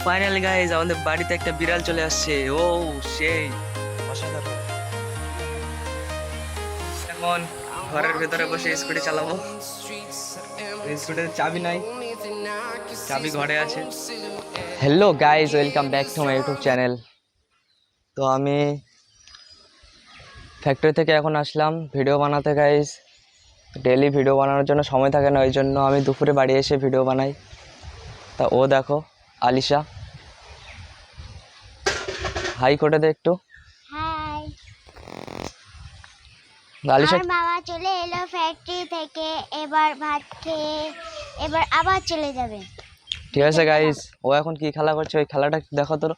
Finally guys আমাদের বাড়িতে একটা বিড়াল চলে আসছে। ও সেই অসাধারণ। এখন ঘরের ভেতরে বসে স্কুটি চালাবো। স্কুটিতে চাবি নাই, চাবি ঘরে আছে। Hello guys, welcome back to my YouTube channel. তো আমি ফ্যাক্টরি থেকে এখন আসলাম ভিডিও বানাতে গাইজ। ডেলি ভিডিও বানানোর জন্য সময় থাকে না, ওই জন্য আমি দুপুরে বাড়ি এসে ভিডিও বানাই। তা ও দেখো আলিশা, হাই করে দে একটু। হাই। আলিশা আর বাবা চলে এলো ফ্যাক্টরি থেকে, এবার ভাত খেয়ে এবার আবার চলে যাবে। ঠিক আছে গাইস, ও এখন কি খেলা করছে ওই খেলাটা দেখো তো।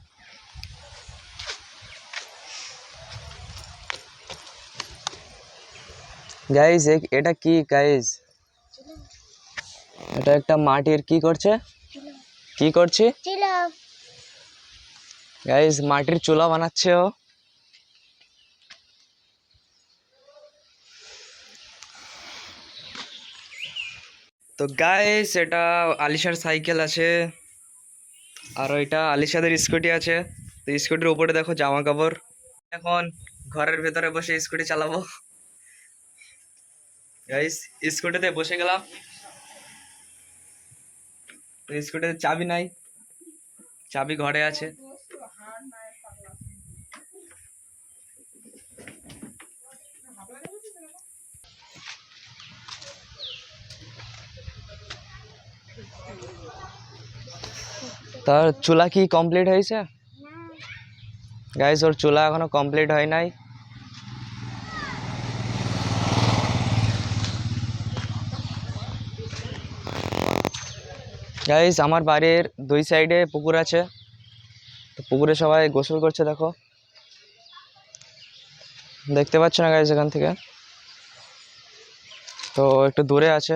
গাইস এটা কি গাইস? এটা একটা মাটির কি করছে, কি করছে গাইস? মাটির চুলা বানাচ্ছে ও। তো গাইস এটা আলিশার সাইকেল আছে, আর ওইটা আলিশাদের স্কুটি আছে। তো স্কুটির উপরে দেখো জামা কাপড়। এখন ঘরের ভেতরে বসে স্কুটি চালাবো গাইস। স্কুটিতে বসে গেলাম, তো স্কুটিতে চাবি নাই, চাবি ঘরে আছে। তার চুলা কি কমপ্লিট হয়েছে গাইস? ওর চুলা এখনো কমপ্লিট হয় নাই। গাইস আমার বাড়ির দুই সাইডে পুকুর আছে, তো পুকুরে সবাই গোসল করছে দেখো, দেখতে পাচ্ছ না গাইস এখান থেকে? তো একটু দূরে আছে।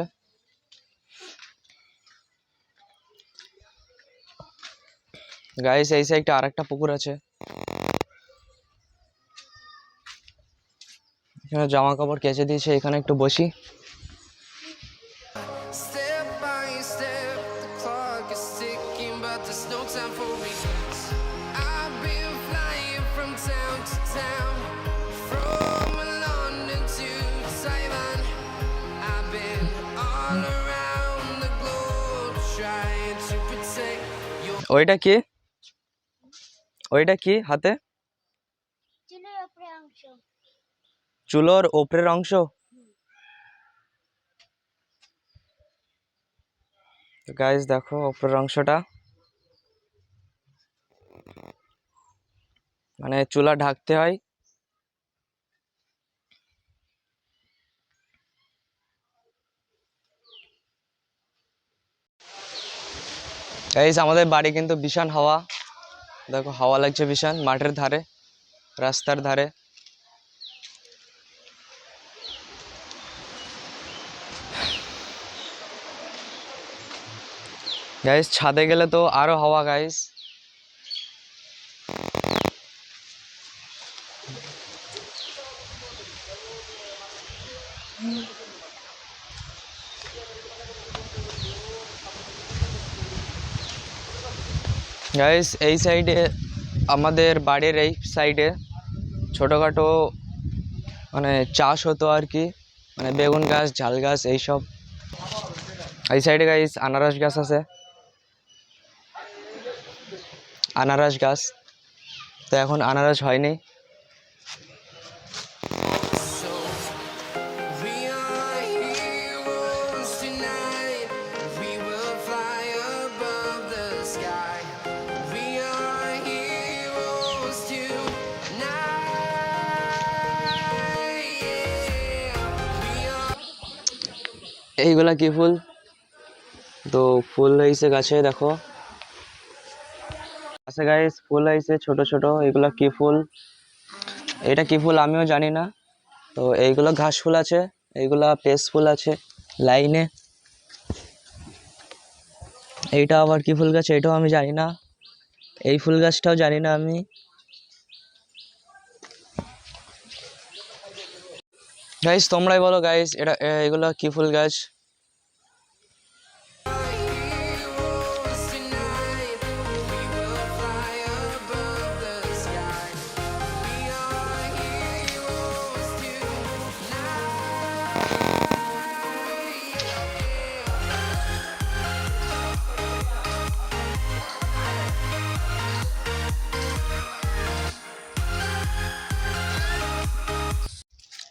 গাইস এই সাইডটা আরেকটা পুকুর আছে, এখানে জামা কাপড় কেচে দিয়েছে, এখানে একটু বসি। Step by step, the clock is ticking, but there's no time for regrets. I've been flying from town to town, from London to Taiwan. I've been all around the globe trying to protect your. ওইটা কি, ওইটা কি হাতে? চুলের উপরে অংশ। চুলোর ওপরের অংশ। গাইস দেখো ওপরের অংশটা, মানে চুলা ঢাকতে হয়। গাইস আমাদের বাড়ি কিন্তু ভীষণ হাওয়া, দেখো হাওয়া লাগছে ভীষণ, মাঠের ধারে, রাস্তার ধারে। গাইস ছাদে গেলে তো আরো হাওয়া গাইস। গাইস এই সাইডে, আমাদের বাড়ির এই সাইডে ছোটোখাটো মানে চাষ হতো আর কি, মানে বেগুন গাছ, ঝাল গাছ এইসব। এই সাইডে গাইস আনারস গাছ আছে, আনারস গাছ। তো এখন আনারস হয়নি। So we are heroes tonight. We will fly above the sky. We are heroes tonight. Yeah. We are. এইগুলা কি ফুল? তো ফুল হয়েছে গাছে দেখো, আছে গাইস ফুল হয়েছে ছোট ছোট। এগুলা কি ফুল, এটা কি ফুল আমিও জানি না। তো এইগুলো ঘাস ফুল আছে, এইগুলা পেস ফুল আছে লাইনে। এইটা আবার কি ফুল গাছ এটাও আমি জানি না, এই ফুল গাছটাও জানি না আমি। গাইস তোমরাই বলো গাইস, এটা এগুলো কি ফুল গাছ? Heroes tonight. We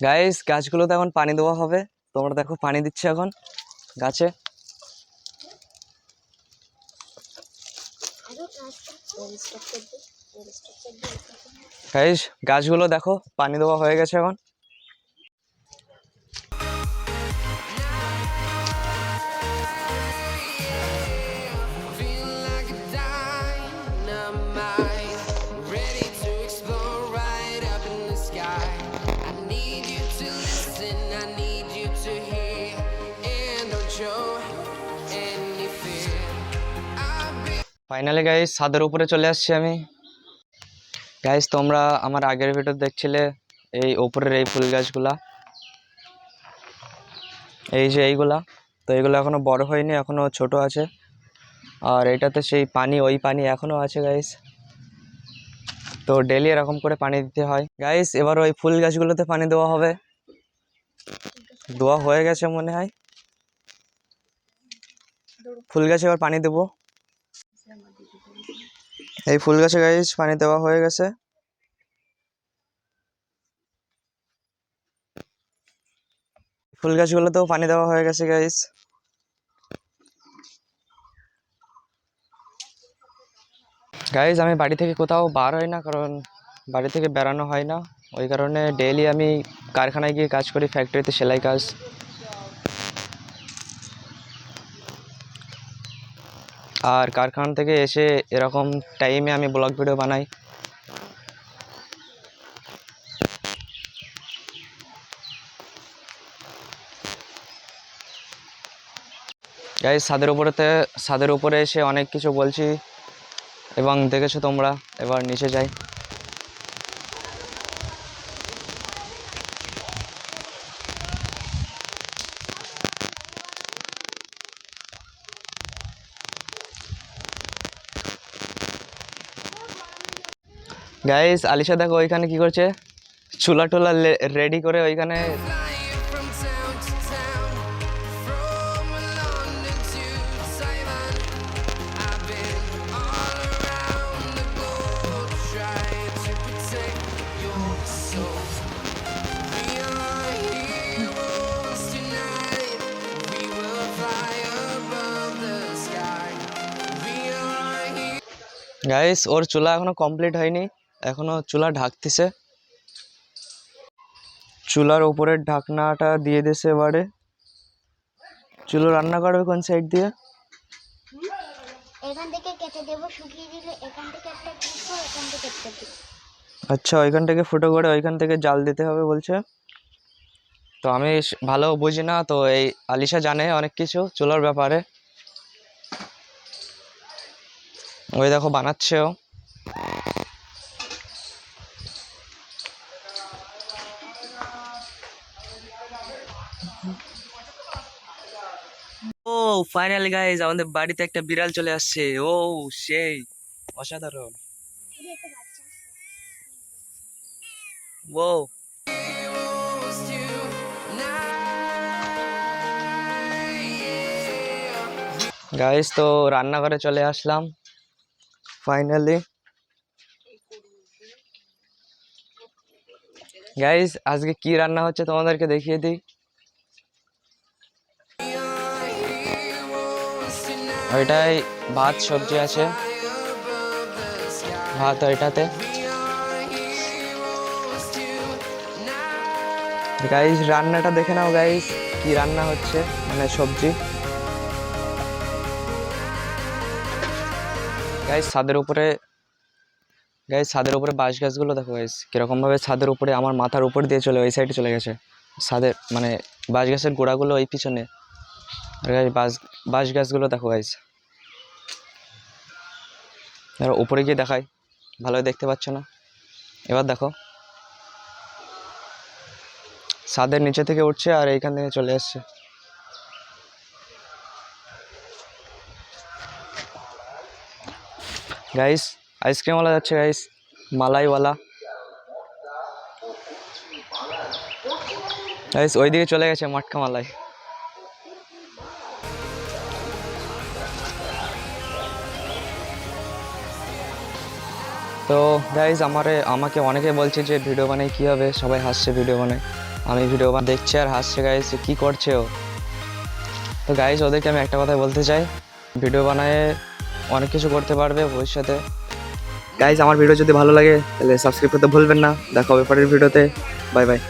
গাইস গাছগুলোতে এখন পানি দেওয়া হবে, তোমরা দেখো পানি দিচ্ছে এখন গাছে। গাইস গাছগুলো দেখো পানি দেওয়া হয়ে গেছে এখন। Feel like a dynamite, ready to explore right up in the sky. I need you to listen, I need you to hear, and don't show any fear. I've been finally guys ছাদের উপরে চলে আসছি আমি। Guys তোমরা আমার আগের video দেখছিলে এই উপরের এই ফুল গাছগুলা, এই যে এইগুলা, তো এইগুলো এখনো বড় হয়নি, এখনো ছোট আছে। আর এটাতে সেই পানি, ওই পানি এখনো আছে গাইস। তো ডেলি এরকম করে পানি দিতে হয় গাইস। এবার ওই ফুল গাছগুলোতে পানি দেওয়া হবে, দেওয়া হয়ে গেছে মনে হয়। ফুল গাছে এবার পানি দেবো। এই ফুল গাছে গাইস পানি দেওয়া হয়ে গেছে। ফুল গাছগুলোতেও পানি দেওয়া হয়ে গেছে গাইস। গাইস আমি বাড়ি থেকে কোথাও বার হই না, কারণ বাড়ি থেকে বেরানো হয় না, ওই কারণে ডেইলি আমি কারখানায় গিয়ে কাজ করি, ফ্যাক্টরিতে সেলাই কাজ। আর কারখানা থেকে এসে এরকম টাইমে আমি ব্লগ ভিডিও বানাই। গাইস ছাদের উপরে এসে অনেক কিছু বলছি এবং দেখেছো তোমরা। এবার নিচে যাই। গাইস আলিশা দেখো ওইখানে কি করছে, চুলা টুলা রেডি করে ওইখানে। flying from town to town, from London to Taiwan. I've been all around the globe trying to protect your soul. We are heroes tonight. We will fly above the sky. We are heroes. Guys ওর চুলা এখনো complete হয়নি, এখনো চুলা ঢাকতেছে। চুলার উপরের ঢাকনাটা দিয়ে দিয়েছে। এবারে চুলো রান্না করবে কোন সাইড দিয়ে? এখান থেকে কেটে দেবো, শুকিয়ে দিলে এখান থেকে একটা কেটে, এখান থেকে একটা দেবো। আচ্ছা ওইখান থেকে ফুটো করে ওইখান থেকে জাল দিতে হবে বলছে। তো আমি ভালো বুঝি না, তো এই আলিশা জানে অনেক কিছু চুলার ব্যাপারে। ওই দেখো বানাচ্ছেও। ও ফাইনালি গাইজ আমাদের বাড়িতে একটা বিড়াল চলে আসছে। ও সেই অসাধারণ। ও Heroes tonight. গাইজ তো রান্নাঘরে চলে আসলাম ফাইনালি। গাইজ আজকে কি রান্না হচ্ছে তোমাদেরকে দেখিয়ে দিই। ওইটাই ভাত সবজি আছে, ভাত ওইটাতে। গাইজ রান্নাটা দেখে নাও গাইজ, কি রান্না হচ্ছে, মানে সবজি। গাইজ ছাদের উপরে বাঁশ গাছগুলো দেখো গাইজ কিরকম ভাবে ছাদের উপরে, আমার মাথার উপর দিয়ে চলে ওই সাইডে চলে গেছে। ছাদের মানে বাঁশ গাছের গোড়াগুলো ওই পিছনে। আর গাইজ বাঁশ গাছগুলো দেখো গাইজ। উপরে গিয়ে দেখাই, ভালোই দেখতে পাচ্ছ না। এবার দেখো ছাদের নিচে থেকে উঠছে আর এইখান থেকে চলে আসছে। গাইস আইসক্রিমওয়ালা যাচ্ছে গাইস, মালাইওয়ালা। গাইস ওইদিকে চলে গেছে মটকা মালাই। তো গাইস আমাকে অনেকে বলছে যে ভিডিও বানাই কী হবে, সবাই হাসছে ভিডিও বানায়। আমি ভিডিও দেখছি আর হাসছে গাইস, কী করছে ও। তো গাইস ওদেরকে আমি একটা কথা বলতে চাই, ভিডিও বানায় অনেক কিছু করতে পারবে ভবিষ্যতে। গাইস আমার ভিডিও যদি ভালো লাগে তাহলে সাবস্ক্রাইব করতে ভুলবেন না। দেখা হবে পরের ভিডিওতে। Bye bye.